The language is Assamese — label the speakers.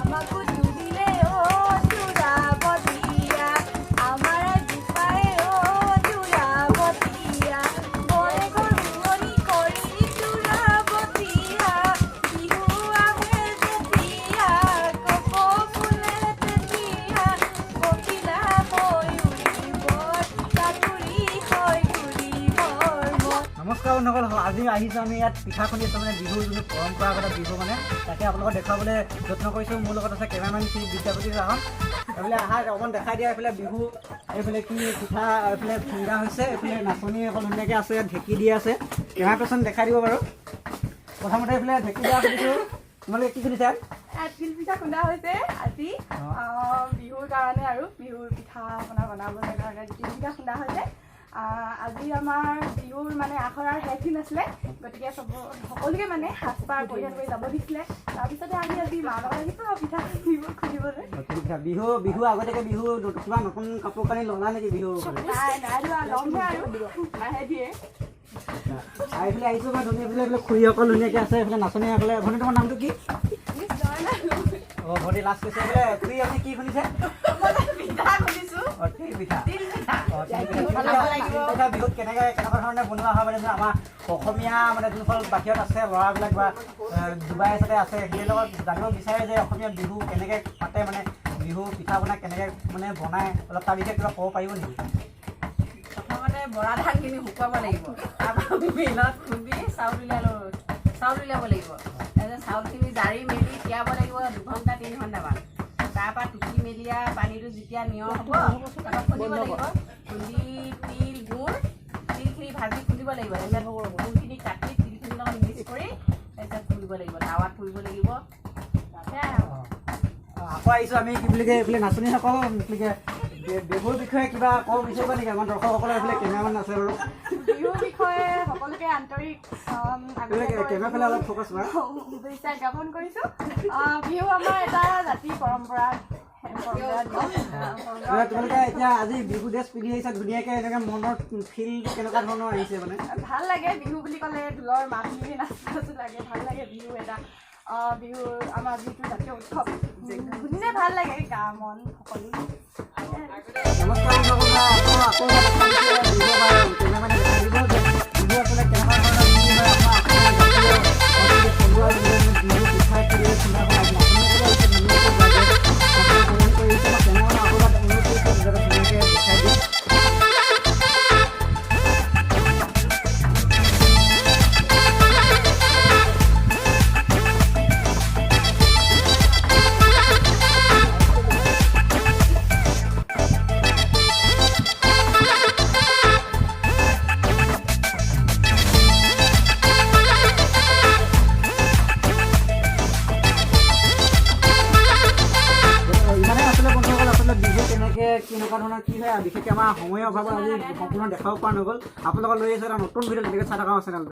Speaker 1: আমাকো জুবিলে ও চূড়াবতিয়া আমার বিপায়ে ও চূড়াবতিয়া বলে ঘুরি করি চূড়াবতিয়া বিহু আহে যেতিয়া কপৌ ফুলে তেতিয়া পখিলা হৈ উৰিব চাতুৰি হৈ ঘূৰিব
Speaker 2: নমস্কাৰ বন্ধুসকল, আজি আহিছোঁ আমি ইয়াত পিঠা খুন্দি আছোঁ মানে বিহুৰ যোনটো পৰম্পৰাগত বিহু মানে তাকে আপোনালোকক দেখুৱাবলৈ যত্ন কৰিছোঁ। মোৰ লগত আছে কেমেৰামেন শ্ৰী বিদ্যাপতি ৰাহন। এইফালে আহা অকণ দেখাই দিয়া। এইফালে বিহু, এইফালে কি পিঠা, এইফালে খুন্দা হৈছে, এইফালে নাচনি অকণ ধুনীয়াকৈ আছে, ইয়াত ঢেঁকী দি আছে। কেমেৰা পাৰ্চন দেখাই দিব বাৰু। প্ৰথমতে এইফালে ঢেঁকী দিয়া সুধিছোঁ, তোমালোকে কি সুধিছা?
Speaker 1: তিল পিঠা খুন্দা হৈছে আজি বিহুৰ কাৰণে আৰু বিহুৰ পিঠা পনা বনাবলৈ কাৰণে তিল পিঠা খুন্দা হৈছে। আজি আমাৰ বিহুৰ মানে আখৰাৰ শেষ দিন আছিলে, গতিকে সকলোকে মানে সাজপাৰ পৰিধান কৰি যাব দিছিলে। তাৰপিছতে আমি আজি মাৰ লগত আহিছোঁ পিঠা খুন্দিবলৈ।
Speaker 2: বিহু বিহু আগতীয়াকৈ বিহু কিবা নতুন কাপোৰ কানি ল'লা নেকি বিহু?
Speaker 1: নাই লোৱা, ল'মহে আৰু লাহে দিয়ে।
Speaker 2: এইফালে আহিছোঁ মই ধুনীয়া, এইফালে খুৰীসকল ধুনীয়াকৈ আছে, এইফালে নাচনীসকলে। ভণ্টি তোমাৰ নামটো কি? অঁ ভণ্টি লাষ্ট কৈছে। এইফালে খুৰী আপুনি কি শুনিছে?
Speaker 1: পিঠা খুন্দিছোঁ।
Speaker 2: বিহুত কেনেকুৱা ধৰণে বনোৱা হয় মানে আমাৰ অসমীয়া মানে যোনসকল বাহিৰত আছে ল'ৰাবিলাক বা ডুবাই চাইডে আছে, সেই লগত জানিব বিচাৰে যে অসমীয়া বিহু কেনেকৈ পাতে, মানে বিহু পিঠা পনা কেনেকৈ মানে বনায়, অলপ তাৰ বিষয়ে কিবা ক'ব পাৰিব নেকি?
Speaker 3: প্ৰথমতে বৰা ধানখিনি শুকুৱাব লাগিব, তাৰপৰা মিলত খুন্দি চাউল উলিয়াব লাগিব। তাৰপিছত চাউলখিনি জাৰি মেলি তিয়াব লাগিব 2 ঘণ্টা 3 ঘণ্টামান। তাৰপৰা টুকি মেলিয়া পানীটো যেতিয়া নিয়ৰ হ'ব তাৰপৰা খুন্দিব লাগিব। খুন্দি তিল গুড়, তিলখিনি ভাজি খুন্দিব লাগিব। তাৰপিছত গুড়খিনি কাটি তিলখিনিৰ লগত মিক্স কৰি তাৰপিছত খুন্দিব লাগিব, টাৱাত পুৰিব লাগিব। সেয়াই আৰু
Speaker 2: আকৌ আহিছোঁ আমি কি বুলি কয় এইফালে নাচনীসকল বিহুৰ বিষয়ে কিবা ক'ব বিচাৰিব নেকি? আমাৰ দৰ্শকসকলৰ এইফালে কেমেৰামেন আছে বাৰু।
Speaker 1: বিহুৰ বিষয়ে সকলোকে আন্তৰিক
Speaker 2: কেমেৰাফালে অলপ ফ'কাছ কৰা।
Speaker 1: শুভেচ্ছা জ্ঞাপন কৰিছোঁ। বিহু আমাৰ এটা জাতি পৰম্পৰা।
Speaker 2: তোমালোকে এতিয়া আজি বিহু ড্ৰেছ পিন্ধি আহিছা ধুনীয়াকৈ, এনেকৈ মনৰ ফিল কেনেকুৱা ধৰণৰ আহিছে মানে?
Speaker 1: ভাল লাগে বিহু বুলি ক'লে, ঢোলৰ মাত শুনি নাচো লাগে, ভাল লাগে। বিহু এটা বিহু আমাৰ যিটো জাতীয় উৎসৱ, শুনিলে ভাল লাগে গা মন সকলো। কেনেকুৱা ধৰণৰ কি হয়, বিশেষকৈ আমাৰ সময়ৰ অভাৱত আজি সম্পূৰ্ণ দেখাব পৰা নগ'ল। আপোনালোকক লৈ আহিছোঁ এটা নতুন ভিডিঅ' তেনেকৈ চাই থকা চেনেল।